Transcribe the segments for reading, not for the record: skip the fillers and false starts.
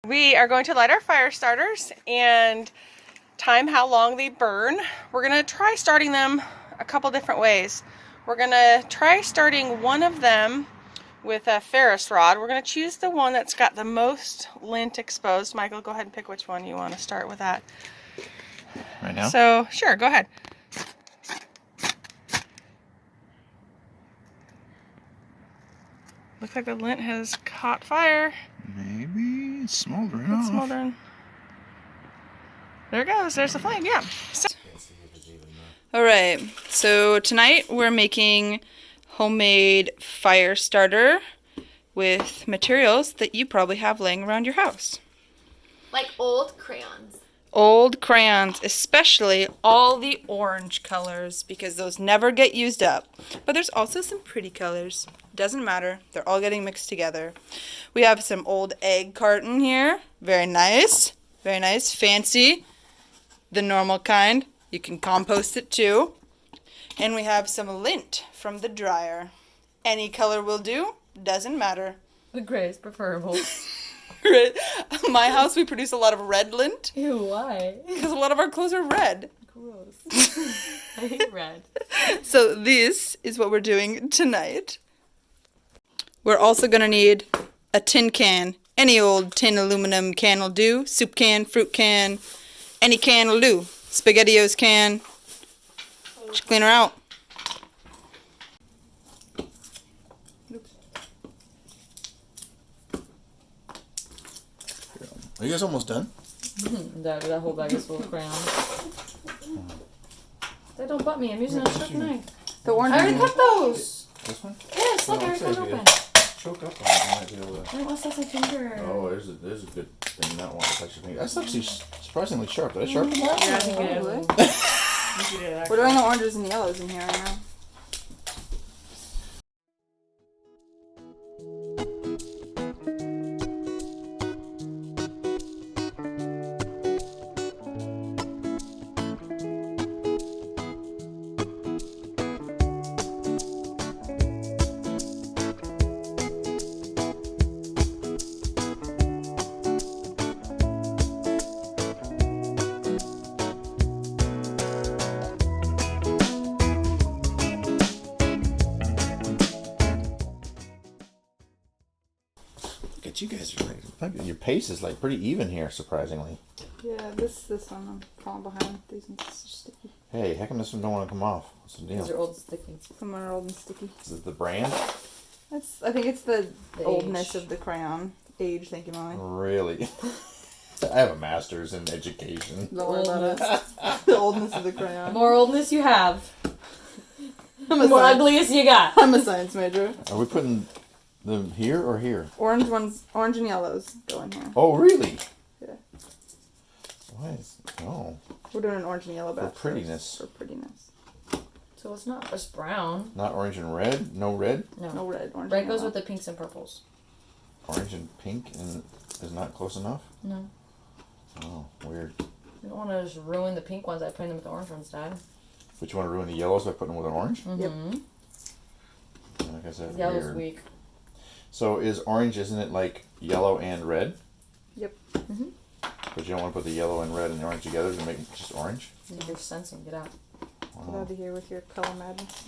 We are going to light our fire starters and time how long they burn. We're going to try starting them a couple different ways. We're going to try starting one of them with a Ferris rod. We're going to choose the one that's got the most lint exposed. Michael, go ahead and pick which one you want to start with that. Right now? So, sure, go ahead. Looks like the lint has caught fire. Maybe it's smoldering It's off. smoldering. There it goes. There's the flame. Yeah. All right. So tonight we're making homemade fire starter with materials that you probably have laying around your house. Like old crayons. Old crayons, especially all the orange colors, because those never get used up. But there's also some pretty colors. Doesn't matter. They're all getting mixed together. We have some old egg carton here. Very nice. Very nice. Fancy. The normal kind. You can compost it too. And we have some lint from the dryer. Any color will do. Doesn't matter. The gray is preferable. My house, we produce a lot of red lint. Ew, why? Because a lot of our clothes are red. Gross. I hate red. So this is what we're doing tonight. We're also going to need a tin can. Any old tin aluminum can will do. Soup can, fruit can, any can will do. SpaghettiOs can. Just clean her out. Are you guys almost done? That whole bag is full of crayons. They don't butt me. I'm using a sharp knife. The orange. I already cut those. This one? Yes, look, I already cut if you open. choke up on it, you might be able to... I don't want to touch my finger. Oh, there's a good thing not want to touch your finger. That's actually surprisingly sharp. Did I sharpen that? Yeah, I think it Probably. is. We're doing the oranges and yellows in here right now. Look at you guys. Your pace is like pretty even here, surprisingly. Yeah, this one I'm falling behind. These ones are sticky. Hey, how come this one don't want to come off? What's the These are deal? old sticky. Some are old and sticky. Is it the brand? I think it's the The oldness age. of the crayon. Age, thank you, Molly. Really? I have a master's in education. Don't worry about it. The oldness of the The crayon. more oldness you have, I'm the a, more science, ugliest you got. I'm a science major. Are we putting them here or here? Orange and yellows go in here. Oh, really? Yeah. Why is... Oh. We're doing an orange and yellow batch. prettiness. For prettiness. So it's not just brown. Not orange and red? No red? No. No red. Orange Red and goes yellow. with the pinks and purples. Orange and pink and is not close enough? No. Oh, weird. You don't want to just ruin the pink ones by putting them with the orange ones, Dad. But you want to ruin the yellows by putting them with an orange? Mm-hmm. Like I said, Yellow's weird. weak. So is orange, isn't it like yellow and red? Yep. Mm-hmm. But you don't want to put the yellow and red and the orange together to make it just orange? You're sensing. Get out. Get Wow. out of here with your color madness.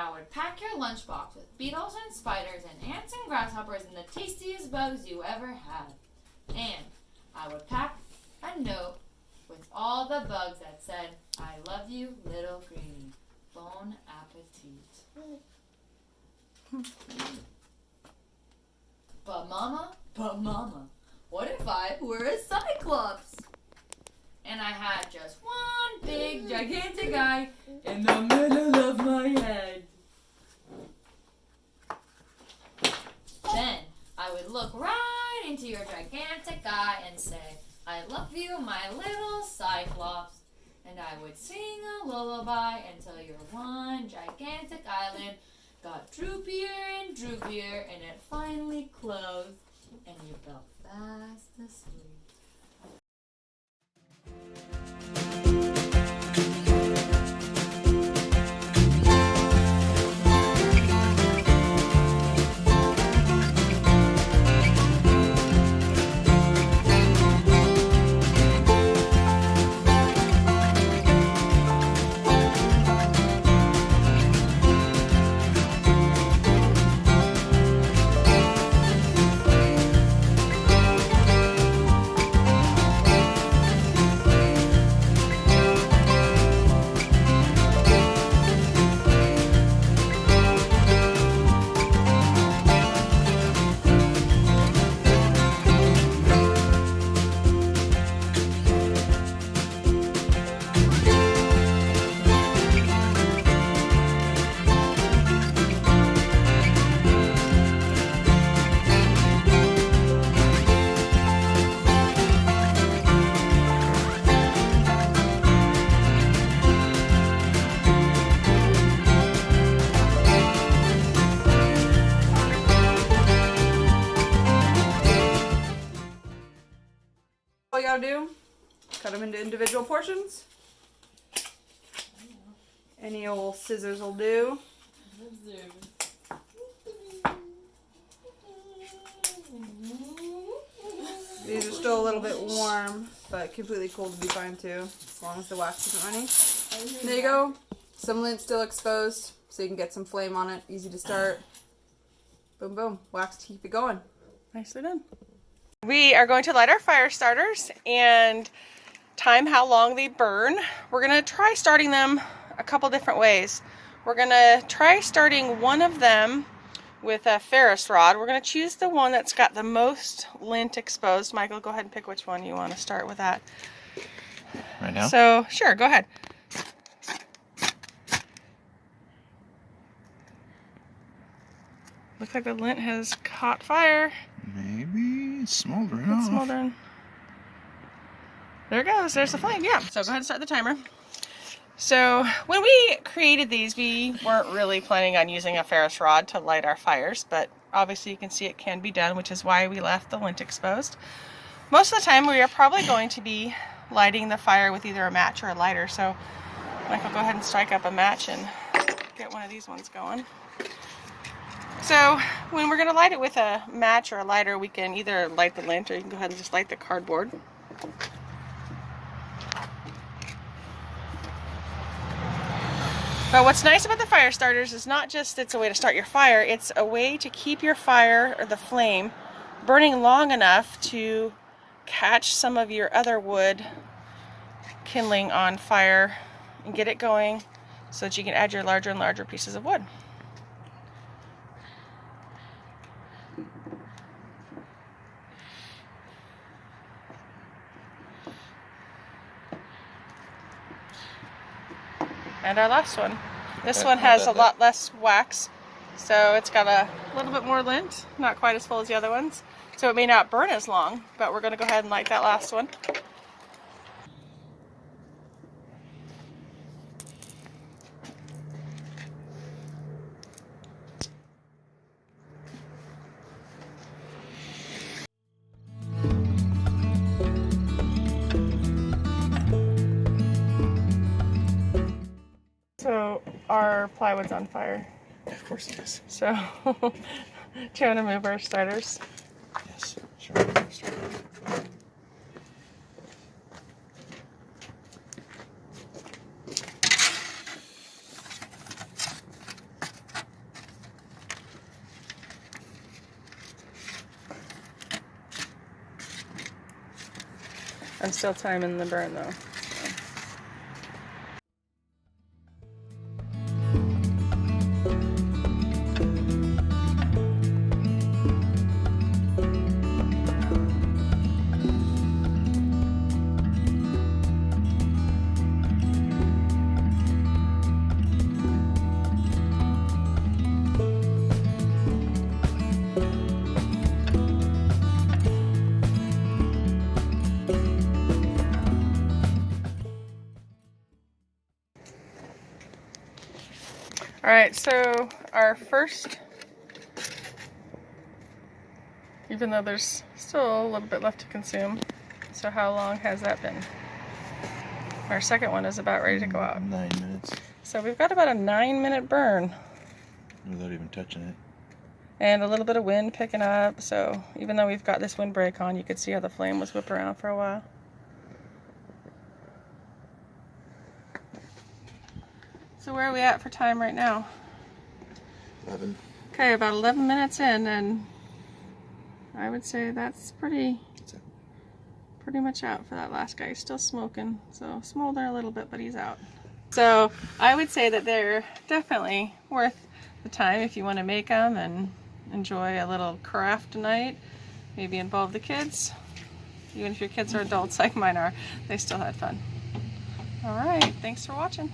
I would pack your lunchbox with beetles and spiders and ants and grasshoppers and the tastiest bugs you ever had. And I would pack a note with all the bugs that said, I love you, little greenie. Bon appetit. But mama, what if I were a cyclops? And I had just one big gigantic eye in the middle of my head. Then I would look right into your gigantic eye and say, I love you, my little cyclops. And I would sing a lullaby until your one gigantic eyelid got droopier and droopier, and it finally closed, and you fell fast asleep. All you gotta do, cut them into individual portions. Any old scissors will do. These are still a little bit warm, but completely cold would be fine too, as long as the wax isn't running. There you go. Some lint still exposed, so you can get some flame on it. Easy to start. Boom, boom. Wax to keep it going. Nicely done. We are going to light our fire starters and time how long they burn. We're going to try starting them a couple different ways. We're going to try starting one of them with a Ferris rod. We're going to choose the one that's got the most lint exposed. Michael, go ahead and pick which one you want to start with that. Right now? So, sure, go ahead. Looks like the lint has caught fire. Maybe it's smoldering It's off. smoldering. There it goes. There's the flame. Yeah. So go ahead and start the timer. So when we created these, we weren't really planning on using a Ferris rod to light our fires, but obviously you can see it can be done, which is why we left the lint exposed. Most of the time we are probably going to be lighting the fire with either a match or a lighter. So Michael, go ahead and strike up a match and get one of these ones going. So when we're going to light it with a match or a lighter, we can either light the lint or you can go ahead and just light the cardboard. But what's nice about the fire starters is not just it's a way to start your fire, it's a way to keep your fire or the flame burning long enough to catch some of your other wood kindling on fire and get it going so that you can add your larger and larger pieces of wood. And our last one. This one has a lot less wax, so it's got a little bit more lint, not quite as full as the other ones. So it may not burn as long, but we're going to go ahead and light that last one. So our plywood's on fire. Of course it is. So do you want to move our starters? Yes, sure. I'm still timing the burn though. Alright, so our first, even though there's still a little bit left to consume, so how long has that been? Our second one is about ready to go out. 9 minutes. So we've got about a 9-minute burn. Without even touching it. And a little bit of wind picking up, so even though we've got this windbreak on, you could see how the flame was whipping around for a while. So where are we at for time right now? 11. Okay, about 11 minutes in, and I would say that's pretty much out for that last guy. He's still smoking, so smoldering a little bit, but he's out. So I would say that they're definitely worth the time if you want to make them and enjoy a little craft night. Maybe involve the kids. Even if your kids are adults like mine are, they still had fun. All right, thanks for watching.